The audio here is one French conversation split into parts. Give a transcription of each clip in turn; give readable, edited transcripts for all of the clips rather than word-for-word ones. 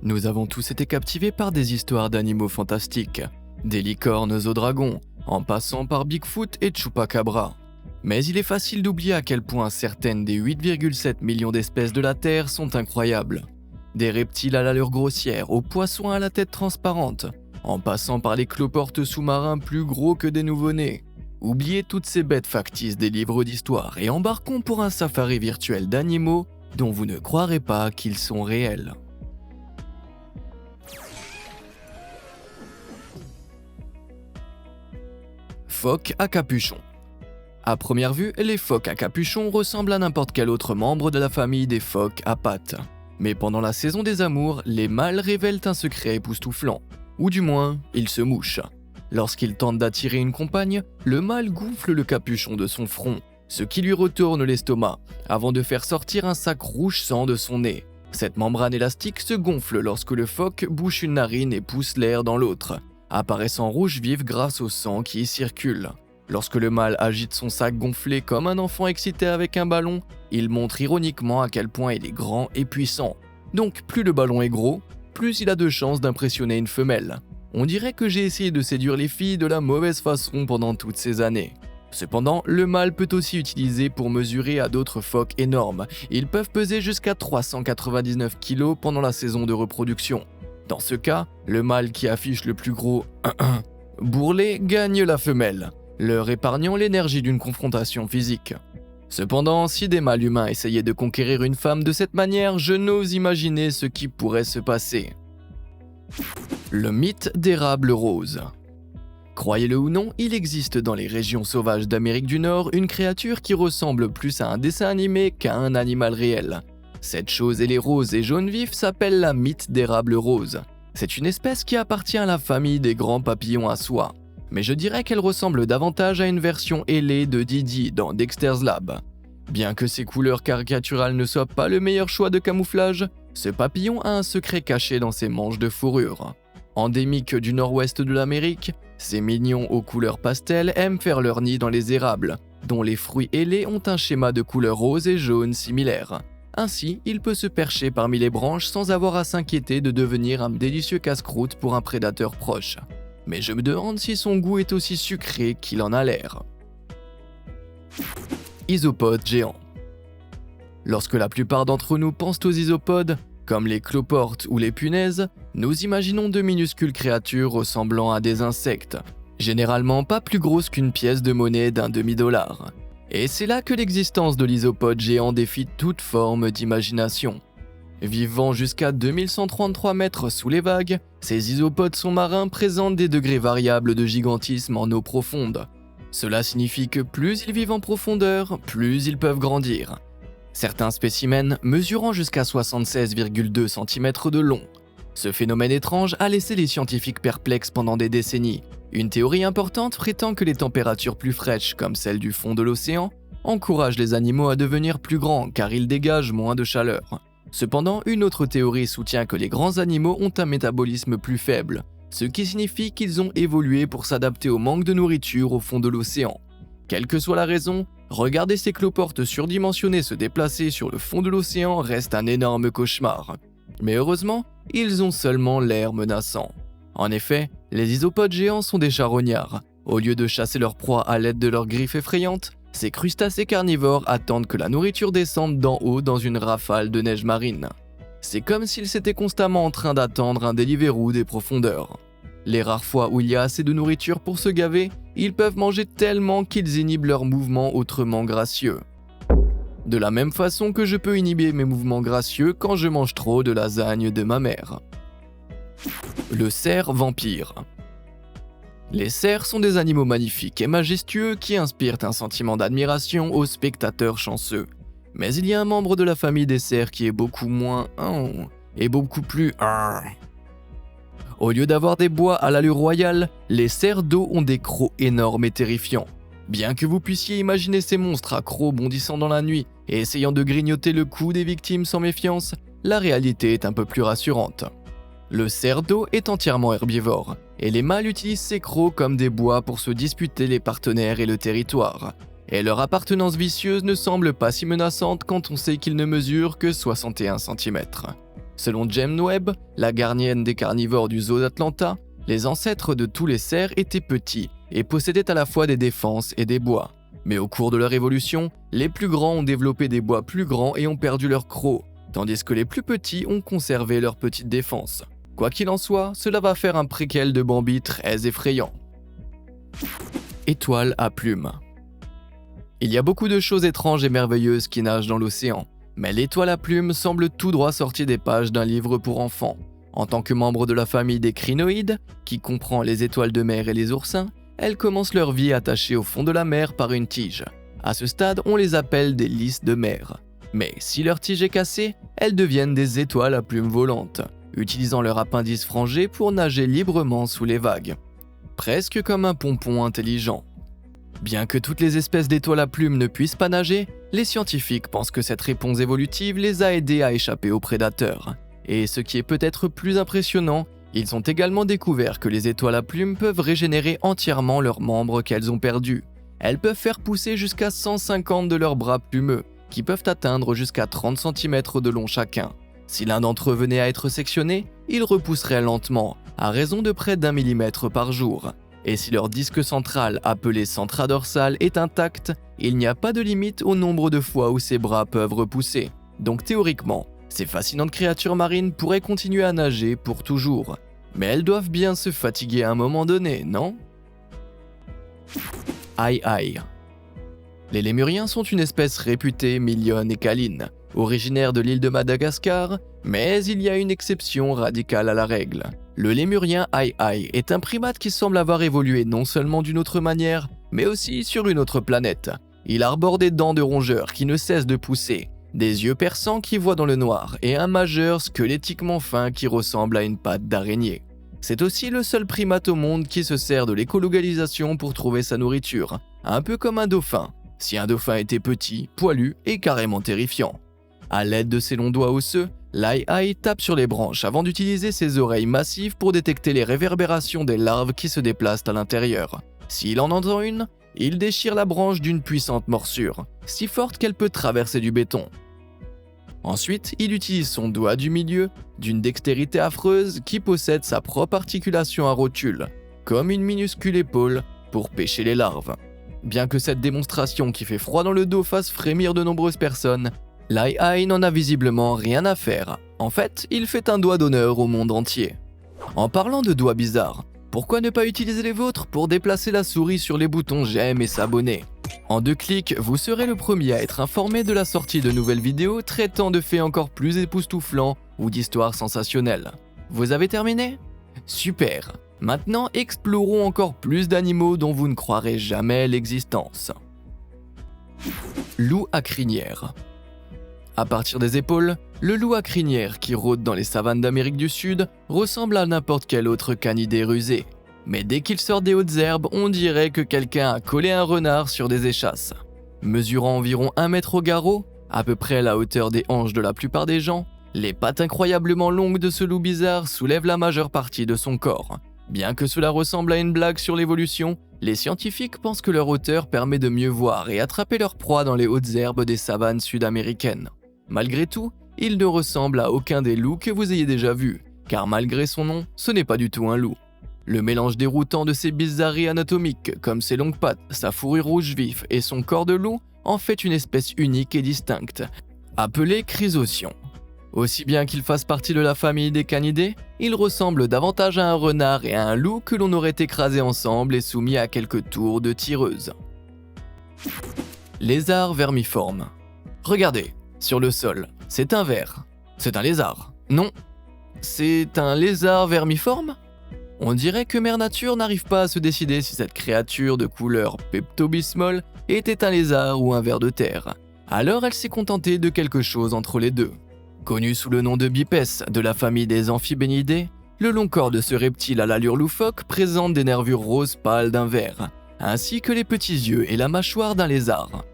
Nous avons tous été captivés par des histoires d'animaux fantastiques, des licornes aux dragons, en passant par Bigfoot et Chupacabra. Mais il est facile d'oublier à quel point certaines des 8,7 millions d'espèces de la Terre sont incroyables. Des reptiles à l'allure grossière, aux poissons à la tête transparente, en passant par les cloportes sous-marins plus gros que des nouveau-nés. Oubliez toutes ces bêtes factices des livres d'histoire et embarquons pour un safari virtuel d'animaux dont vous ne croirez pas qu'ils sont réels. Phoques à capuchon. À première vue, les phoques à capuchon ressemblent à n'importe quel autre membre de la famille des phoques à pattes. Mais pendant la saison des amours, les mâles révèlent un secret époustouflant. Ou du moins, ils se mouchent. Lorsqu'il tente d'attirer une compagne, le mâle gonfle le capuchon de son front, ce qui lui retourne l'estomac, avant de faire sortir un sac rouge sang de son nez. Cette membrane élastique se gonfle lorsque le phoque bouche une narine et pousse l'air dans l'autre, apparaissant rouge vif grâce au sang qui y circule. Lorsque le mâle agite son sac gonflé comme un enfant excité avec un ballon, il montre ironiquement à quel point il est grand et puissant. Donc plus le ballon est gros, plus il a de chances d'impressionner une femelle. On dirait que j'ai essayé de séduire les filles de la mauvaise façon pendant toutes ces années. Cependant, le mâle peut aussi utiliser pour mesurer à d'autres phoques énormes. Ils peuvent peser jusqu'à 399 kg pendant la saison de reproduction. Dans ce cas, le mâle qui affiche le plus gros bourrelet gagne la femelle, leur épargnant l'énergie d'une confrontation physique. Cependant, si des mâles humains essayaient de conquérir une femme de cette manière, je n'ose imaginer ce qui pourrait se passer. Le mythe d'érable rose. Croyez-le ou non, il existe dans les régions sauvages d'Amérique du Nord une créature qui ressemble plus à un dessin animé qu'à un animal réel. Cette chose ailée rose et jaune vif s'appelle la mythe d'érable rose. C'est une espèce qui appartient à la famille des grands papillons à soie. Mais je dirais qu'elle ressemble davantage à une version ailée de Didi dans Dexter's Lab. Bien que ses couleurs caricaturales ne soient pas le meilleur choix de camouflage, ce papillon a un secret caché dans ses manches de fourrure. Endémique du nord-ouest de l'Amérique, ces mignons aux couleurs pastel aiment faire leur nid dans les érables, dont les fruits ailés ont un schéma de couleurs rose et jaune similaire. Ainsi, il peut se percher parmi les branches sans avoir à s'inquiéter de devenir un délicieux casse-croûte pour un prédateur proche. Mais je me demande si son goût est aussi sucré qu'il en a l'air. Isopodes géants. Lorsque la plupart d'entre nous pensent aux isopodes, comme les cloportes ou les punaises, nous imaginons de minuscules créatures ressemblant à des insectes, généralement pas plus grosses qu'une pièce de monnaie d'un demi-dollar. Et c'est là que l'existence de l'isopode géant défie toute forme d'imagination. Vivant jusqu'à 2133 mètres sous les vagues, ces isopodes sous-marins présentent des degrés variables de gigantisme en eau profonde. Cela signifie que plus ils vivent en profondeur, plus ils peuvent grandir. Certains spécimens mesurant jusqu'à 76,2 cm de long. Ce phénomène étrange a laissé les scientifiques perplexes pendant des décennies. Une théorie importante prétend que les températures plus fraîches, comme celles du fond de l'océan, encouragent les animaux à devenir plus grands car ils dégagent moins de chaleur. Cependant, une autre théorie soutient que les grands animaux ont un métabolisme plus faible, ce qui signifie qu'ils ont évolué pour s'adapter au manque de nourriture au fond de l'océan. Quelle que soit la raison, regarder ces cloportes surdimensionnées se déplacer sur le fond de l'océan reste un énorme cauchemar. Mais heureusement, ils ont seulement l'air menaçants. En effet, les isopodes géants sont des charognards. Au lieu de chasser leur proie à l'aide de leurs griffes effrayantes, ces crustacés carnivores attendent que la nourriture descende d'en haut dans une rafale de neige marine. C'est comme s'ils étaient constamment en train d'attendre un Deliveroo des profondeurs. Les rares fois où il y a assez de nourriture pour se gaver, ils peuvent manger tellement qu'ils inhibent leurs mouvements autrement gracieux. De la même façon que je peux inhiber mes mouvements gracieux quand je mange trop de lasagne de ma mère. Le cerf vampire. Les cerfs sont des animaux magnifiques et majestueux qui inspirent un sentiment d'admiration aux spectateurs chanceux. Mais il y a un membre de la famille des cerfs qui est beaucoup moins et beaucoup plus. Au lieu d'avoir des bois à l'allure royale, les cerfs d'eau ont des crocs énormes et terrifiants. Bien que vous puissiez imaginer ces monstres à crocs bondissant dans la nuit et essayant de grignoter le cou des victimes sans méfiance, la réalité est un peu plus rassurante. Le cerf d'eau est entièrement herbivore, et les mâles utilisent ces crocs comme des bois pour se disputer les partenaires et le territoire. Et leur appartenance vicieuse ne semble pas si menaçante quand on sait qu'ils ne mesurent que 61 cm. Selon James Webb, la gardienne des carnivores du zoo d'Atlanta, les ancêtres de tous les cerfs étaient petits et possédaient à la fois des défenses et des bois. Mais au cours de leur évolution, les plus grands ont développé des bois plus grands et ont perdu leur croc, tandis que les plus petits ont conservé leurs petites défenses. Quoi qu'il en soit, cela va faire un préquel de Bambi très effrayant. Étoile à plumes. Il y a beaucoup de choses étranges et merveilleuses qui nagent dans l'océan, mais l'étoile à plumes semble tout droit sortie des pages d'un livre pour enfants. En tant que membre de la famille des crinoïdes, qui comprend les étoiles de mer et les oursins, elles commencent leur vie attachées au fond de la mer par une tige. À ce stade, on les appelle des lys de mer. Mais si leur tige est cassée, elles deviennent des étoiles à plumes volantes, utilisant leur appendice frangé pour nager librement sous les vagues. Presque comme un pompon intelligent. Bien que toutes les espèces d'étoiles à plumes ne puissent pas nager, les scientifiques pensent que cette réponse évolutive les a aidés à échapper aux prédateurs. Et ce qui est peut-être plus impressionnant, ils ont également découvert que les étoiles à plumes peuvent régénérer entièrement leurs membres qu'elles ont perdus. Elles peuvent faire pousser jusqu'à 150 de leurs bras plumeux, qui peuvent atteindre jusqu'à 30 cm de long chacun. Si l'un d'entre eux venait à être sectionné, il repousserait lentement, à raison de près d'1 millimètre par jour. Et si leur disque central, appelé centradorsal, est intact, il n'y a pas de limite au nombre de fois où ces bras peuvent repousser. Donc théoriquement, ces fascinantes créatures marines pourraient continuer à nager pour toujours. Mais elles doivent bien se fatiguer à un moment donné, non? Aïe. Les lémuriens sont une espèce réputée mignonne et câline, originaire de l'île de Madagascar, mais il y a une exception radicale à la règle. Le lémurien aïe est un primate qui semble avoir évolué non seulement d'une autre manière, mais aussi sur une autre planète. Il arbore des dents de rongeur qui ne cessent de pousser, des yeux perçants qui voient dans le noir et un majeur squelettiquement fin qui ressemble à une patte d'araignée. C'est aussi le seul primate au monde qui se sert de l'écolocalisation pour trouver sa nourriture, un peu comme un dauphin. Si un dauphin était petit, poilu et carrément terrifiant. À l'aide de ses longs doigts osseux, l'aïe tape sur les branches avant d'utiliser ses oreilles massives pour détecter les réverbérations des larves qui se déplacent à l'intérieur. S'il en entend une, il déchire la branche d'une puissante morsure, si forte qu'elle peut traverser du béton. Ensuite, il utilise son doigt du milieu, d'une dextérité affreuse qui possède sa propre articulation à rotule, comme une minuscule épaule, pour pêcher les larves. Bien que cette démonstration qui fait froid dans le dos fasse frémir de nombreuses personnes, l'aïe n'en a visiblement rien à faire. En fait, il fait un doigt d'honneur au monde entier. En parlant de doigts bizarres, pourquoi ne pas utiliser les vôtres pour déplacer la souris sur les boutons j'aime et s'abonner? En 2 clics, vous serez le premier à être informé de la sortie de nouvelles vidéos traitant de faits encore plus époustouflants ou d'histoires sensationnelles. Vous avez terminé? Super! Maintenant, explorons encore plus d'animaux dont vous ne croirez jamais l'existence. Loup à crinière. À partir des épaules, le loup à crinière qui rôde dans les savanes d'Amérique du Sud ressemble à n'importe quel autre canidé rusé. Mais dès qu'il sort des hautes herbes, on dirait que quelqu'un a collé un renard sur des échasses. Mesurant environ 1 mètre au garrot, à peu près à la hauteur des hanches de la plupart des gens, les pattes incroyablement longues de ce loup bizarre soulèvent la majeure partie de son corps. Bien que cela ressemble à une blague sur l'évolution, les scientifiques pensent que leur hauteur permet de mieux voir et attraper leur proie dans les hautes herbes des savanes sud-américaines. Malgré tout, il ne ressemble à aucun des loups que vous ayez déjà vus, car malgré son nom, ce n'est pas du tout un loup. Le mélange déroutant de ses bizarreries anatomiques, comme ses longues pattes, sa fourrure rouge vif et son corps de loup, en fait une espèce unique et distincte, appelée chrysocion. Aussi bien qu'il fasse partie de la famille des canidés, il ressemble davantage à un renard et à un loup que l'on aurait écrasé ensemble et soumis à quelques tours de tireuse. Lézard vermiforme. Regardez, sur le sol, c'est un ver. C'est un lézard. Non, c'est un lézard vermiforme? On dirait que Mère Nature n'arrive pas à se décider si cette créature de couleur pepto-bismol était un lézard ou un ver de terre. Alors elle s'est contentée de quelque chose entre les deux. Connu sous le nom de bipès de la famille des amphibénidés, le long corps de ce reptile à l'allure loufoque présente des nervures roses pâles d'un ver, ainsi que les petits yeux et la mâchoire d'un lézard.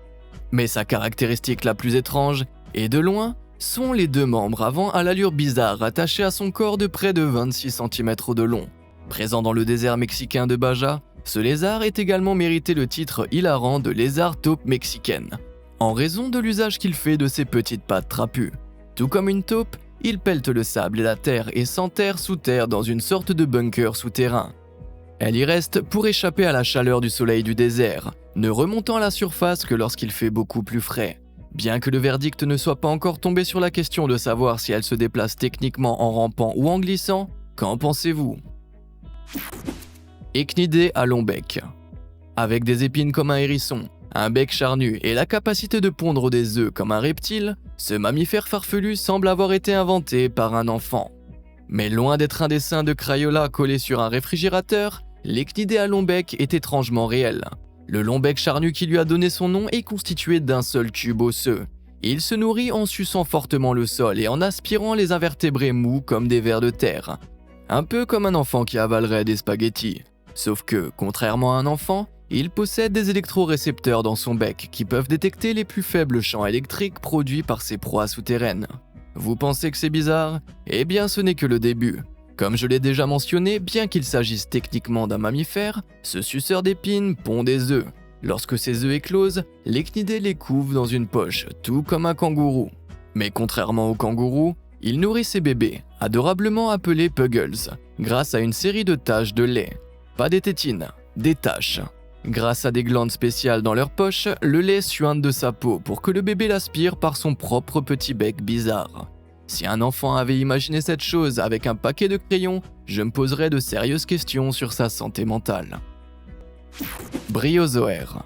Mais sa caractéristique la plus étrange, et de loin, sont les 2 membres avant à l'allure bizarre attachés à son corps de près de 26 cm de long. Présent dans le désert mexicain de Baja, ce lézard est également mérité le titre hilarant de lézard taupe mexicaine, en raison de l'usage qu'il fait de ses petites pattes trapues. Tout comme une taupe, ils pelletent le sable et la terre et s'enterrent sous terre dans une sorte de bunker souterrain. Elle y reste pour échapper à la chaleur du soleil du désert, ne remontant à la surface que lorsqu'il fait beaucoup plus frais. Bien que le verdict ne soit pas encore tombé sur la question de savoir si elle se déplace techniquement en rampant ou en glissant, qu'en pensez-vous? Échnidé à long bec. Avec des épines comme un hérisson, un bec charnu et la capacité de pondre des œufs comme un reptile, ce mammifère farfelu semble avoir été inventé par un enfant. Mais loin d'être un dessin de Crayola collé sur un réfrigérateur, l'échnidé à long bec est étrangement réel. Le long bec charnu qui lui a donné son nom est constitué d'un seul tube osseux. Il se nourrit en suçant fortement le sol et en aspirant les invertébrés mous comme des vers de terre. Un peu comme un enfant qui avalerait des spaghettis. Sauf que, contrairement à un enfant, il possède des électrorécepteurs dans son bec qui peuvent détecter les plus faibles champs électriques produits par ses proies souterraines. Vous pensez que c'est bizarre? Eh bien ce n'est que le début. Comme je l'ai déjà mentionné, bien qu'il s'agisse techniquement d'un mammifère, ce suceur d'épines pond des œufs. Lorsque ces œufs éclosent, l'échnidé les couve dans une poche, tout comme un kangourou. Mais contrairement au kangourou, il nourrit ses bébés, adorablement appelés puggles, grâce à une série de taches de lait. Pas des tétines, des taches. Grâce à des glandes spéciales dans leur poche, le lait suinte de sa peau pour que le bébé l'aspire par son propre petit bec bizarre. Si un enfant avait imaginé cette chose avec un paquet de crayons, je me poserais de sérieuses questions sur sa santé mentale. Bryozoaire.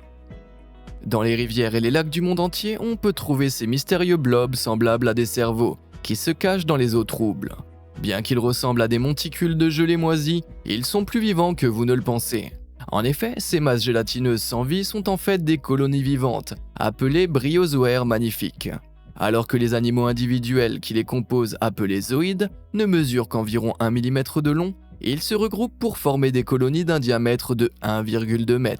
Dans les rivières et les lacs du monde entier, on peut trouver ces mystérieux blobs semblables à des cerveaux qui se cachent dans les eaux troubles. Bien qu'ils ressemblent à des monticules de gelée moisie, ils sont plus vivants que vous ne le pensez. En effet, ces masses gélatineuses sans vie sont en fait des colonies vivantes, appelées bryozoaires magnifiques. Alors que les animaux individuels qui les composent, appelés zooïdes, ne mesurent qu'environ 1 mm de long, ils se regroupent pour former des colonies d'un diamètre de 1,2 m.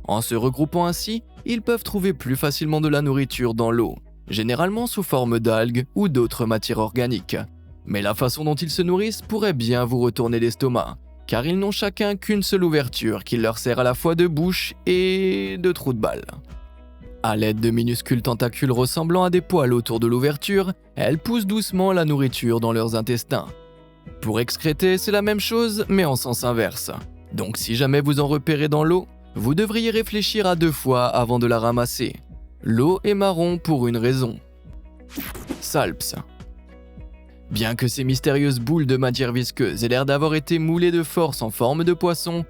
En se regroupant ainsi, ils peuvent trouver plus facilement de la nourriture dans l'eau, généralement sous forme d'algues ou d'autres matières organiques. Mais la façon dont ils se nourrissent pourrait bien vous retourner l'estomac, car ils n'ont chacun qu'une seule ouverture qui leur sert à la fois de bouche et de trou de balle. À l'aide de minuscules tentacules ressemblant à des poils autour de l'ouverture, elles poussent doucement la nourriture dans leurs intestins. Pour excréter, c'est la même chose, mais en sens inverse. Donc si jamais vous en repérez dans l'eau, vous devriez réfléchir à 2 fois avant de la ramasser. L'eau est marron pour une raison. Salps. Bien que ces mystérieuses boules de matière visqueuse aient l'air d'avoir été moulées de force en forme de poisson,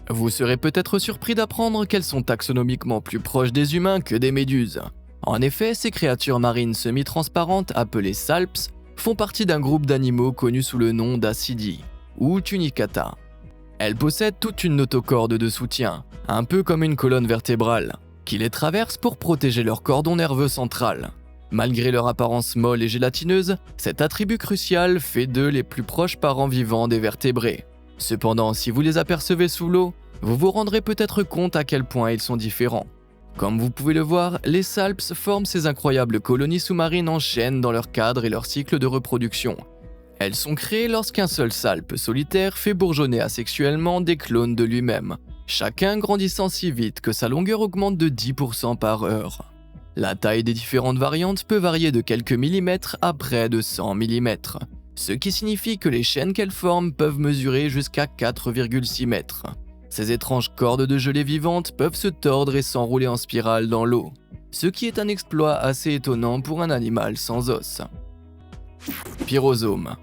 vous serez peut-être surpris d'apprendre qu'elles sont taxonomiquement plus proches des humains que des méduses. En effet, ces créatures marines semi-transparentes appelées salps font partie d'un groupe d'animaux connus sous le nom d'Acidies ou Tunicata. Elles possèdent toute une notocorde de soutien, un peu comme une colonne vertébrale, qui les traverse pour protéger leur cordon nerveux central. Malgré leur apparence molle et gélatineuse, cet attribut crucial fait d'eux les plus proches parents vivants des vertébrés. Cependant, si vous les apercevez sous l'eau, vous vous rendrez peut-être compte à quel point ils sont différents. Comme vous pouvez le voir, les salps forment ces incroyables colonies sous-marines en chaîne dans leur cadre et leur cycle de reproduction. Elles sont créées lorsqu'un seul salpe solitaire fait bourgeonner asexuellement des clones de lui-même, chacun grandissant si vite que sa longueur augmente de 10% par heure. La taille des différentes variantes peut varier de quelques millimètres à près de 100 mm, ce qui signifie que les chaînes qu'elles forment peuvent mesurer jusqu'à 4,6 mètres. Ces étranges cordes de gelée vivante peuvent se tordre et s'enrouler en spirale dans l'eau, ce qui est un exploit assez étonnant pour un animal sans os. Pyrosome.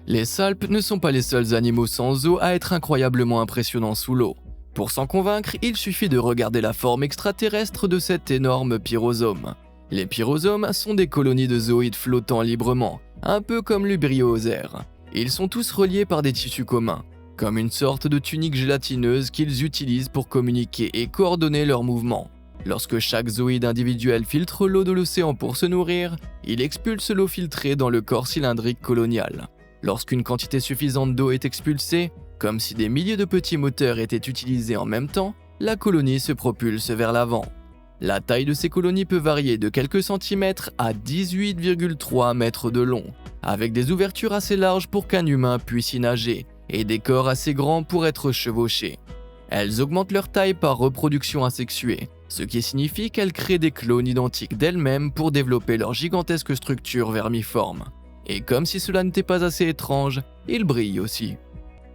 Les salpes ne sont pas les seuls animaux sans os à être incroyablement impressionnants sous l'eau. Pour s'en convaincre, il suffit de regarder la forme extraterrestre de cet énorme pyrosome. Les pyrosomes sont des colonies de zooïdes flottant librement, un peu comme le bryozoaire. Ils sont tous reliés par des tissus communs, comme une sorte de tunique gélatineuse qu'ils utilisent pour communiquer et coordonner leurs mouvements. Lorsque chaque zooïde individuel filtre l'eau de l'océan pour se nourrir, il expulse l'eau filtrée dans le corps cylindrique colonial. Lorsqu'une quantité suffisante d'eau est expulsée, comme si des milliers de petits moteurs étaient utilisés en même temps, la colonie se propulse vers l'avant. La taille de ces colonies peut varier de quelques centimètres à 18,3 mètres de long, avec des ouvertures assez larges pour qu'un humain puisse y nager et des corps assez grands pour être chevauchés. Elles augmentent leur taille par reproduction asexuée, ce qui signifie qu'elles créent des clones identiques d'elles-mêmes pour développer leur gigantesque structure vermiforme. Et comme si cela n'était pas assez étrange, ils brillent aussi.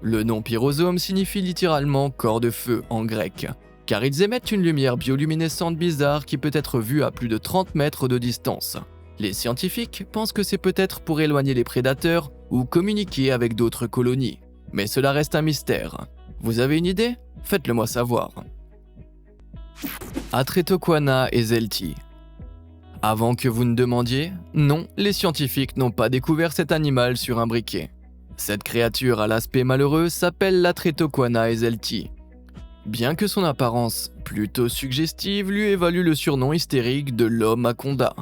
Le nom pyrosome signifie littéralement corps de feu en grec, car ils émettent une lumière bioluminescente bizarre qui peut être vue à plus de 30 mètres de distance. Les scientifiques pensent que c'est peut-être pour éloigner les prédateurs ou communiquer avec d'autres colonies, mais cela reste un mystère. Vous avez une idée? Faites-le moi savoir. Atretoquana ezelti. Avant que vous ne demandiez, non, les scientifiques n'ont pas découvert cet animal sur un briquet. Cette créature à l'aspect malheureux s'appelle l'Atretoquana ezelti. Bien que son apparence plutôt suggestive lui ait valu le surnom hystérique de l'homme aconda.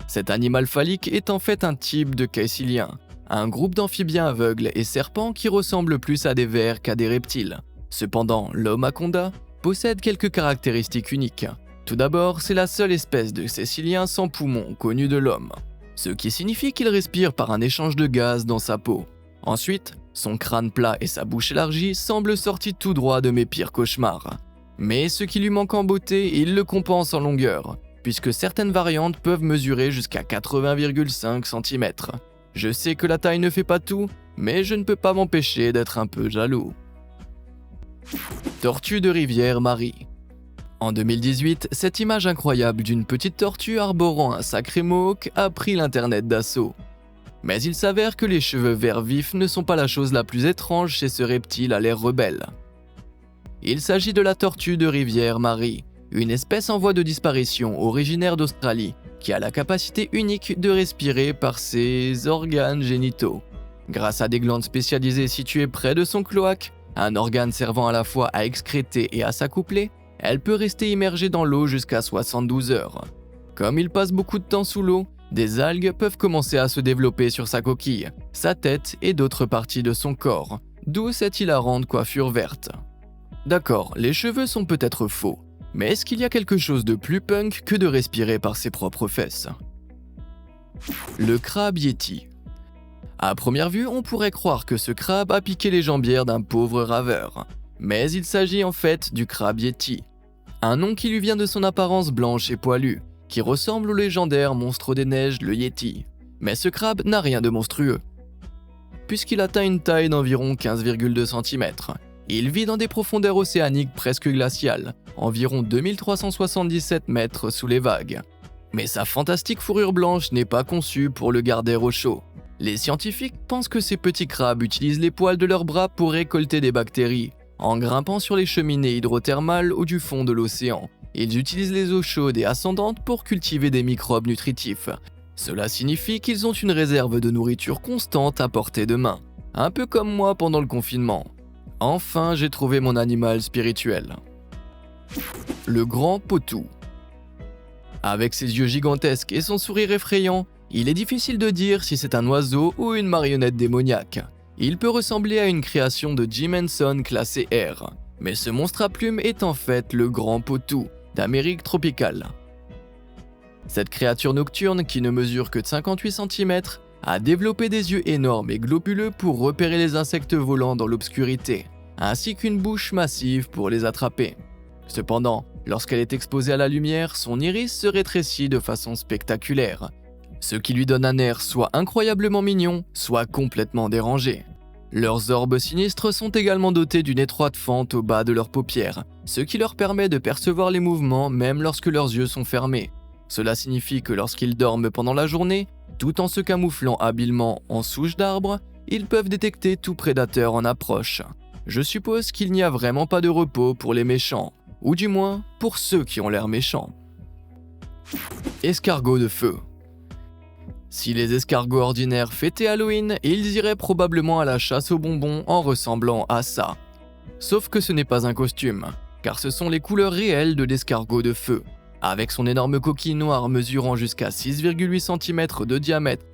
Cet animal phallique est en fait un type de caecilien, un groupe d'amphibiens aveugles et serpents qui ressemblent plus à des vers qu'à des reptiles. Cependant, l'homme aconda possède quelques caractéristiques uniques. Tout d'abord, c'est la seule espèce de cécilien sans poumons connue de l'homme, ce qui signifie qu'il respire par un échange de gaz dans sa peau. Ensuite, son crâne plat et sa bouche élargie semblent sortis tout droit de mes pires cauchemars. Mais ce qui lui manque en beauté, il le compense en longueur, puisque certaines variantes peuvent mesurer jusqu'à 80,5 cm. Je sais que la taille ne fait pas tout, mais je ne peux pas m'empêcher d'être un peu jaloux. Tortue de rivière Marie. En 2018, cette image incroyable d'une petite tortue arborant un sacré mohawk a pris l'internet d'assaut. Mais il s'avère que les cheveux verts vifs ne sont pas la chose la plus étrange chez ce reptile à l'air rebelle. Il s'agit de la tortue de rivière Marie, une espèce en voie de disparition originaire d'Australie, qui a la capacité unique de respirer par ses organes génitaux. Grâce à des glandes spécialisées situées près de son cloaque, un organe servant à la fois à excréter et à s'accoupler, elle peut rester immergée dans l'eau jusqu'à 72 heures. Comme il passe beaucoup de temps sous l'eau, des algues peuvent commencer à se développer sur sa coquille, sa tête et d'autres parties de son corps, d'où cette hilarante coiffure verte. D'accord, les cheveux sont peut-être faux, mais est-ce qu'il y a quelque chose de plus punk que de respirer par ses propres fesses? Le crabe yéti. À première vue, on pourrait croire que ce crabe a piqué les jambières d'un pauvre raveur, mais il s'agit en fait du crabe yéti, un nom qui lui vient de son apparence blanche et poilue, qui ressemble au légendaire monstre des neiges, le yéti. Mais ce crabe n'a rien de monstrueux, puisqu'il atteint une taille d'environ 15,2 cm. Il vit dans des profondeurs océaniques presque glaciales, environ 2377 mètres sous les vagues. Mais sa fantastique fourrure blanche n'est pas conçue pour le garder au chaud. Les scientifiques pensent que ces petits crabes utilisent les poils de leurs bras pour récolter des bactéries, en grimpant sur les cheminées hydrothermales ou du fond de l'océan. Ils utilisent les eaux chaudes et ascendantes pour cultiver des microbes nutritifs. Cela signifie qu'ils ont une réserve de nourriture constante à portée de main, un peu comme moi pendant le confinement. Enfin, j'ai trouvé mon animal spirituel. Le grand potou. Avec ses yeux gigantesques et son sourire effrayant, il est difficile de dire si c'est un oiseau ou une marionnette démoniaque. Il peut ressembler à une création de Jim Henson classée R, mais ce monstre à plumes est en fait le grand potou d'Amérique tropicale. Cette créature nocturne, qui ne mesure que de 58 cm, a développé des yeux énormes et globuleux pour repérer les insectes volants dans l'obscurité, ainsi qu'une bouche massive pour les attraper. Cependant, lorsqu'elle est exposée à la lumière, son iris se rétrécit de façon spectaculaire, ce qui lui donne un air soit incroyablement mignon, soit complètement dérangé. Leurs orbes sinistres sont également dotés d'une étroite fente au bas de leurs paupières, ce qui leur permet de percevoir les mouvements même lorsque leurs yeux sont fermés. Cela signifie que lorsqu'ils dorment pendant la journée, tout en se camouflant habilement en souche d'arbres, ils peuvent détecter tout prédateur en approche. Je suppose qu'il n'y a vraiment pas de repos pour les méchants, ou du moins pour ceux qui ont l'air méchants. Escargot de feu. Si les escargots ordinaires fêtaient Halloween, ils iraient probablement à la chasse aux bonbons en ressemblant à ça. Sauf que ce n'est pas un costume, car ce sont les couleurs réelles de l'escargot de feu. Avec son énorme coquille noire mesurant jusqu'à 6,8 cm de diamètre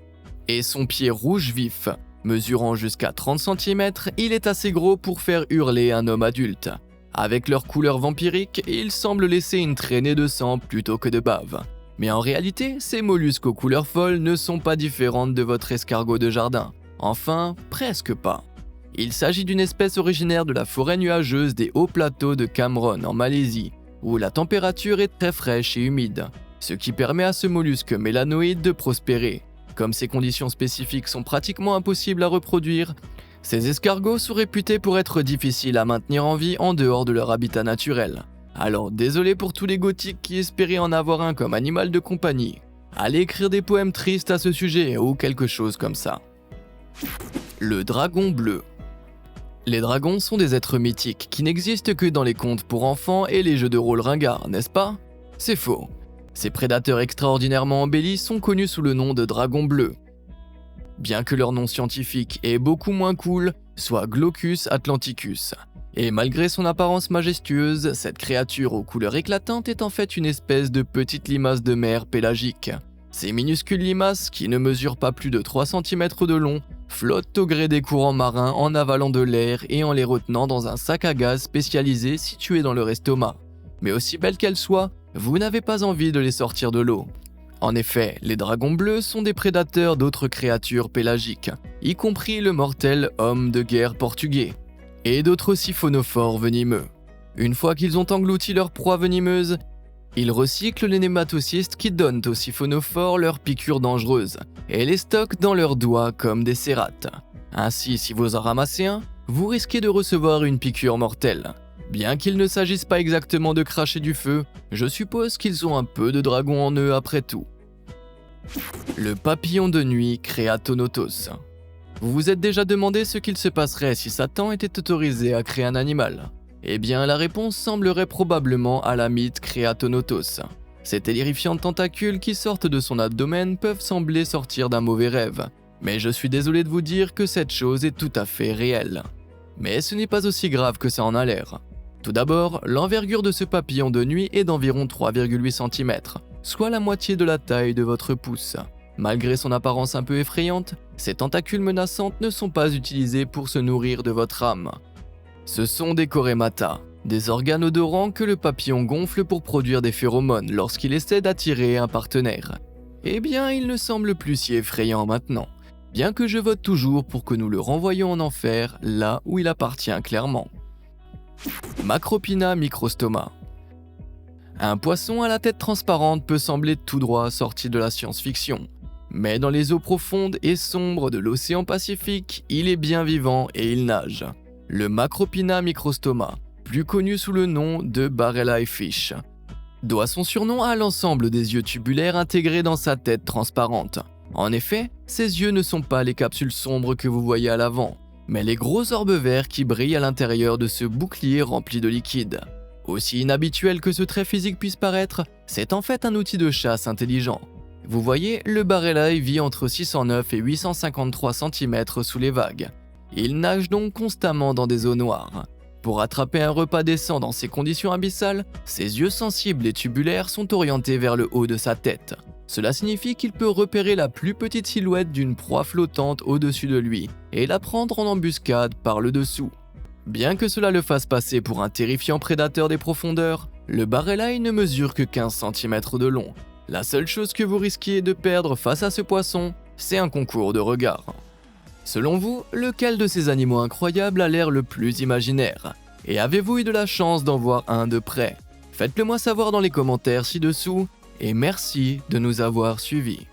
et son pied rouge vif mesurant jusqu'à 30 cm, il est assez gros pour faire hurler un homme adulte. Avec leur couleur vampirique, il semble laisser une traînée de sang plutôt que de bave. Mais en réalité, ces mollusques aux couleurs folles ne sont pas différentes de votre escargot de jardin. Enfin, presque pas. Il s'agit d'une espèce originaire de la forêt nuageuse des hauts plateaux de Cameron en Malaisie, où la température est très fraîche et humide, ce qui permet à ce mollusque mélanoïde de prospérer. Comme ces conditions spécifiques sont pratiquement impossibles à reproduire, ces escargots sont réputés pour être difficiles à maintenir en vie en dehors de leur habitat naturel. Alors désolé pour tous les gothiques qui espéraient en avoir un comme animal de compagnie. Allez écrire des poèmes tristes à ce sujet ou quelque chose comme ça. Le dragon bleu. Les dragons sont des êtres mythiques qui n'existent que dans les contes pour enfants et les jeux de rôle ringards, n'est-ce pas? C'est faux. Ces prédateurs extraordinairement embellis sont connus sous le nom de dragons bleus. Bien que leur nom scientifique est beaucoup moins cool, soit Glaucus atlanticus. Et malgré son apparence majestueuse, cette créature aux couleurs éclatantes est en fait une espèce de petite limace de mer pélagique. Ces minuscules limaces, qui ne mesurent pas plus de 3 cm de long, flottent au gré des courants marins en avalant de l'air et en les retenant dans un sac à gaz spécialisé situé dans leur estomac. Mais aussi belles qu'elles soient, vous n'avez pas envie de les sortir de l'eau. En effet, les dragons bleus sont des prédateurs d'autres créatures pélagiques, y compris le mortel homme de guerre portugais, et d'autres siphonophores venimeux. Une fois qu'ils ont englouti leur proie venimeuse, ils recyclent les nématocystes qui donnent aux siphonophores leurs piqûres dangereuses et les stockent dans leurs doigts comme des cérates. Ainsi, si vous en ramassez un, vous risquez de recevoir une piqûre mortelle. Bien qu'il ne s'agisse pas exactement de cracher du feu, je suppose qu'ils ont un peu de dragon en eux après tout. Le papillon de nuit Créatonotos. Vous vous êtes déjà demandé ce qu'il se passerait si Satan était autorisé à créer un animal? Eh bien, la réponse semblerait probablement à la mythe Créatonotos. Ces terrifiantes tentacules qui sortent de son abdomen peuvent sembler sortir d'un mauvais rêve, mais je suis désolé de vous dire que cette chose est tout à fait réelle. Mais ce n'est pas aussi grave que ça en a l'air. Tout d'abord, l'envergure de ce papillon de nuit est d'environ 3,8 cm, soit la moitié de la taille de votre pouce. Malgré son apparence un peu effrayante, ces tentacules menaçantes ne sont pas utilisées pour se nourrir de votre âme. Ce sont des chorémata, des organes odorants que le papillon gonfle pour produire des phéromones lorsqu'il essaie d'attirer un partenaire. Eh bien, il ne semble plus si effrayant maintenant, bien que je vote toujours pour que nous le renvoyions en enfer, là où il appartient clairement. Macropina microstoma. Un poisson à la tête transparente peut sembler tout droit sorti de la science-fiction, mais dans les eaux profondes et sombres de l'océan Pacifique, il est bien vivant et il nage. Le Macropina microstoma, plus connu sous le nom de barrel-eye fish, doit son surnom à l'ensemble des yeux tubulaires intégrés dans sa tête transparente. En effet, ses yeux ne sont pas les capsules sombres que vous voyez à l'avant, mais les gros orbes verts qui brillent à l'intérieur de ce bouclier rempli de liquide. Aussi inhabituel que ce trait physique puisse paraître, c'est en fait un outil de chasse intelligent. Vous voyez, le barrel-eye vit entre 609 et 853 cm sous les vagues. Il nage donc constamment dans des eaux noires. Pour attraper un repas décent dans ces conditions abyssales, ses yeux sensibles et tubulaires sont orientés vers le haut de sa tête. Cela signifie qu'il peut repérer la plus petite silhouette d'une proie flottante au-dessus de lui et la prendre en embuscade par le dessous. Bien que cela le fasse passer pour un terrifiant prédateur des profondeurs, le barrel-eye ne mesure que 15 cm de long. La seule chose que vous risquiez de perdre face à ce poisson, c'est un concours de regard. Selon vous, lequel de ces animaux incroyables a l'air le plus imaginaire? Et avez-vous eu de la chance d'en voir un de près? Faites-le moi savoir dans les commentaires ci-dessous, et merci de nous avoir suivis.